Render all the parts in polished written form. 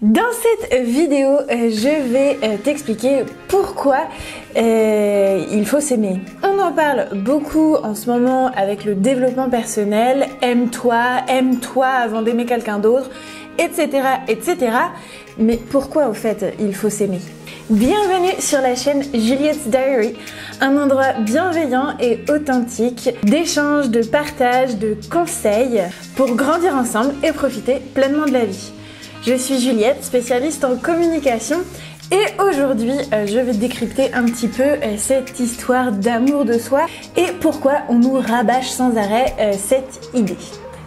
Dans cette vidéo, je vais t'expliquer pourquoi il faut s'aimer. On en parle beaucoup en ce moment avec le développement personnel, aime-toi avant d'aimer quelqu'un d'autre, etc., etc. Mais pourquoi au fait il faut s'aimer? Bienvenue sur la chaîne Juliette's Diary, un endroit bienveillant et authentique d'échange, de partage, de conseils pour grandir ensemble et profiter pleinement de la vie. Je suis Juliette, spécialiste en communication, et aujourd'hui je vais décrypter un petit peu cette histoire d'amour de soi et pourquoi on nous rabâche sans arrêt cette idée.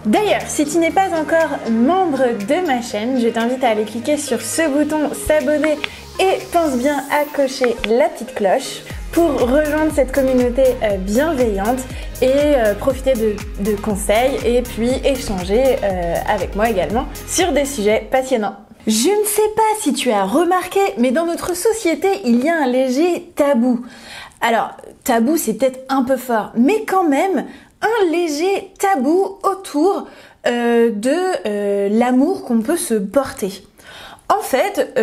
D'ailleurs, si tu n'es pas encore membre de ma chaîne, je t'invite à aller cliquer sur ce bouton s'abonner et pense bien à cocher la petite cloche pour rejoindre cette communauté bienveillante et profiter de conseils et puis échanger avec moi également sur des sujets passionnants. Je ne sais pas si tu as remarqué, mais dans notre société, il y a un léger tabou. Alors, tabou, c'est peut-être un peu fort, mais quand même, un léger tabou autour de l'amour qu'on peut se porter. En fait,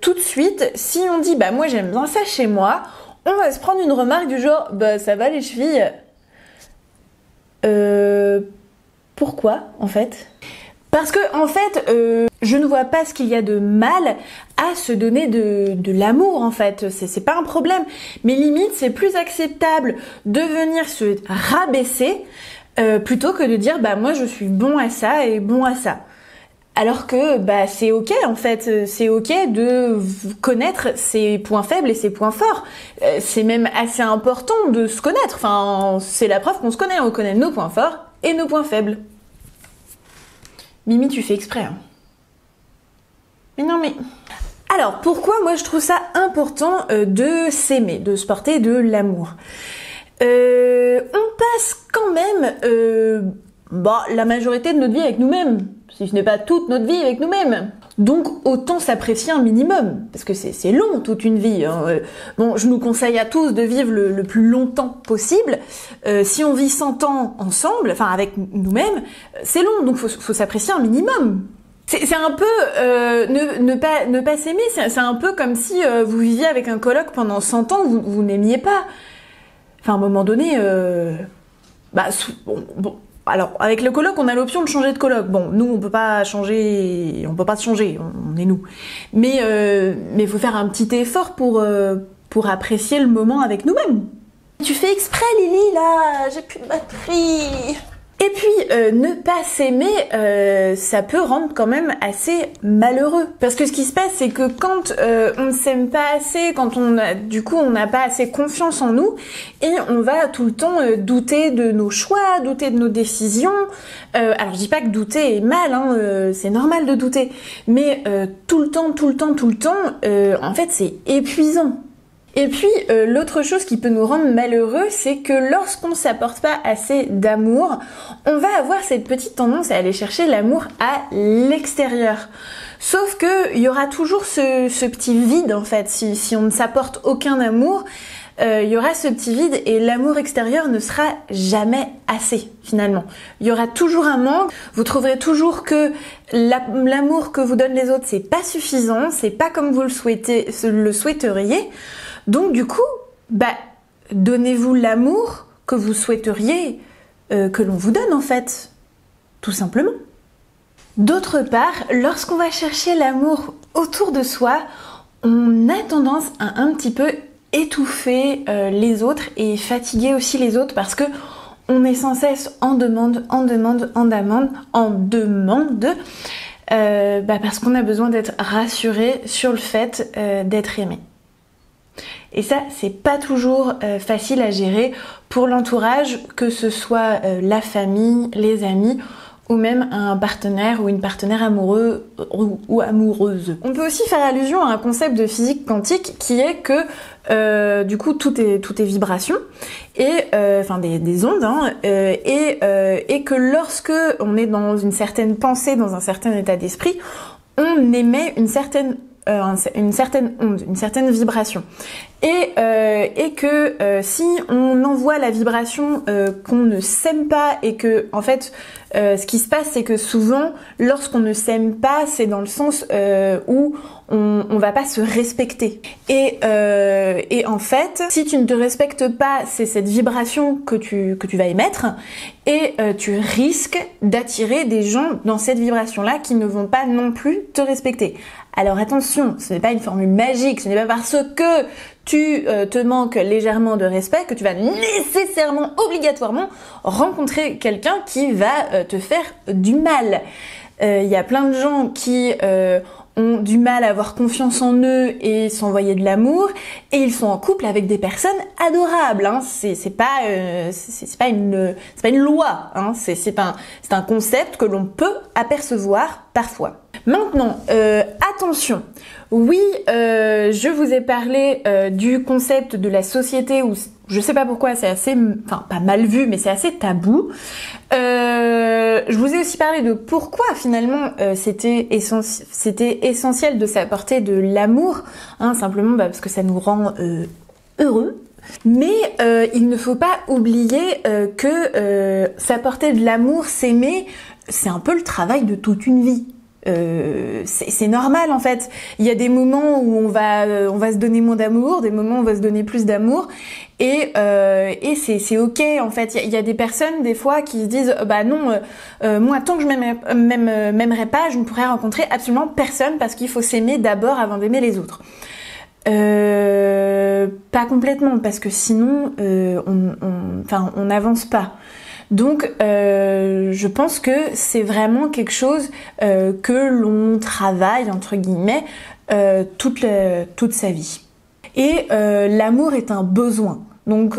tout de suite, si on dit « bah moi j'aime bien ça chez moi », on va se prendre une remarque du genre « bah ça va les chevilles ». Pourquoi en fait? Parce que en fait, je ne vois pas ce qu'il y a de mal à se donner de l'amour en fait, c'est pas un problème. Mais limite, c'est plus acceptable de venir se rabaisser plutôt que de dire bah moi je suis bon à ça et bon à ça. Alors que bah c'est ok en fait, c'est ok de connaître ses points faibles et ses points forts. C'est même assez important de se connaître. Enfin, c'est la preuve qu'on se connaît, on connaît nos points forts et nos points faibles. Mimi, tu fais exprès, hein. Mais non, mais... Alors, pourquoi moi je trouve ça important de s'aimer, de se porter de l'amour? On passe quand même la majorité de notre vie avec nous-mêmes, si ce n'est pas toute notre vie avec nous-mêmes. Donc autant s'apprécier un minimum, parce que c'est long toute une vie. Hein. Bon, je nous conseille à tous de vivre le plus longtemps possible. Si on vit 100 ans ensemble, enfin avec nous-mêmes, c'est long, donc faut s'apprécier un minimum. C'est un peu ne pas s'aimer, c'est un peu comme si vous viviez avec un coloc pendant 100 ans, vous n'aimiez pas. Enfin à un moment donné, alors, avec le coloc, on a l'option de changer de coloc. Bon, nous, on peut pas changer, on est nous. Mais faut faire un petit effort pour apprécier le moment avec nous-mêmes. Tu fais exprès, Lily, là, j'ai plus de batterie. Et puis, ne pas s'aimer, ça peut rendre quand même assez malheureux. Parce que ce qui se passe, c'est que quand on ne s'aime pas assez, quand on n'a pas assez confiance en nous, et on va tout le temps douter de nos choix, douter de nos décisions. Alors je dis pas que douter est mal, hein, c'est normal de douter, mais tout le temps, en fait c'est épuisant. Et puis, l'autre chose qui peut nous rendre malheureux, c'est que lorsqu'on ne s'apporte pas assez d'amour, on va avoir cette petite tendance à aller chercher l'amour à l'extérieur. Sauf que il y aura toujours ce petit vide, en fait. Si on ne s'apporte aucun amour, il y aura ce petit vide et l'amour extérieur ne sera jamais assez, finalement. Il y aura toujours un manque. Vous trouverez toujours que l'amour que vous donnent les autres, c'est pas suffisant, c'est pas comme vous le souhaiteriez. Donc du coup, donnez-vous l'amour que vous souhaiteriez que l'on vous donne en fait, tout simplement. D'autre part, lorsqu'on va chercher l'amour autour de soi, on a tendance à un petit peu étouffer les autres et fatiguer aussi les autres parce que on est sans cesse en demande, parce qu'on a besoin d'être rassuré sur le fait d'être aimé. Et ça, c'est pas toujours facile à gérer pour l'entourage, que ce soit la famille, les amis, ou même un partenaire ou une partenaire amoureux ou amoureuse. On peut aussi faire allusion à un concept de physique quantique qui est que du coup tout est vibration et des ondes, hein, et que lorsque on est dans une certaine pensée, dans un certain état d'esprit, on émet une certaine onde, une certaine vibration. et que si on envoie la vibration qu'on ne s'aime pas et que en fait ce qui se passe c'est que souvent lorsqu'on ne s'aime pas c'est dans le sens où on va pas se respecter et en fait si tu ne te respectes pas c'est cette vibration que tu vas émettre et tu risques d'attirer des gens dans cette vibration là qui ne vont pas non plus te respecter. Alors attention, ce n'est pas une formule magique, ce n'est pas parce que tu te manques légèrement de respect que tu vas nécessairement, obligatoirement rencontrer quelqu'un qui va te faire du mal. Il y a plein de gens qui ont du mal à avoir confiance en eux et s'envoyer de l'amour et ils sont en couple avec des personnes adorables. Hein. C'est pas une loi. Hein. C'est un concept que l'on peut apercevoir parfois. Maintenant, attention, oui, je vous ai parlé du concept de la société où je sais pas pourquoi c'est assez, enfin pas mal vu, mais c'est assez tabou. Je vous ai aussi parlé de pourquoi finalement c'était essentiel de s'apporter de l'amour, hein, simplement parce que ça nous rend heureux. Mais il ne faut pas oublier que s'apporter de l'amour, s'aimer, c'est un peu le travail de toute une vie. C'est normal en fait. Il y a des moments où on va se donner moins d'amour, des moments où on va se donner plus d'amour, et c'est ok en fait. Il y a des personnes des fois qui se disent bah non, moi tant que je m'aimerais pas, je ne pourrais rencontrer absolument personne parce qu'il faut s'aimer d'abord avant d'aimer les autres. Pas complètement parce que sinon on n'avance pas. Donc je pense que c'est vraiment quelque chose que l'on travaille entre guillemets toute sa vie. Et l'amour est un besoin. Donc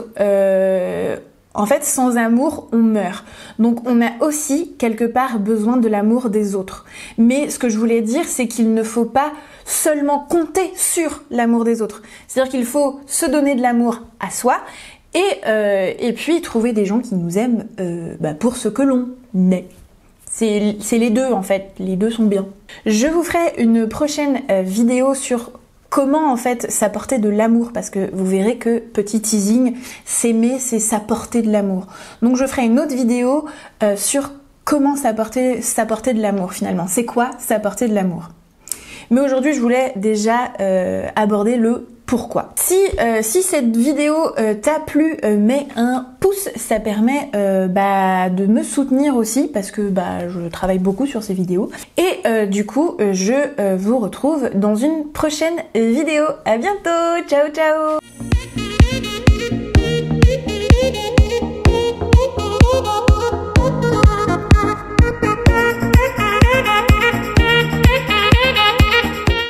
en fait sans amour on meurt. Donc on a aussi quelque part besoin de l'amour des autres. Mais ce que je voulais dire c'est qu'il ne faut pas seulement compter sur l'amour des autres. C'est-à-dire qu'il faut se donner de l'amour à soi et puis trouver des gens qui nous aiment pour ce que l'on est. C'est les deux en fait, les deux sont bien. Je vous ferai une prochaine vidéo sur comment en fait s'apporter de l'amour parce que vous verrez que petit teasing, s'aimer c'est s'apporter de l'amour. Donc je ferai une autre vidéo sur comment s'apporter de l'amour finalement. C'est quoi s'apporter de l'amour? Mais aujourd'hui je voulais déjà aborder le pourquoi. Si cette vidéo t'a plu, mets un pouce, ça permet de me soutenir aussi parce que je travaille beaucoup sur ces vidéos. Et du coup, je vous retrouve dans une prochaine vidéo. À bientôt, ciao ciao.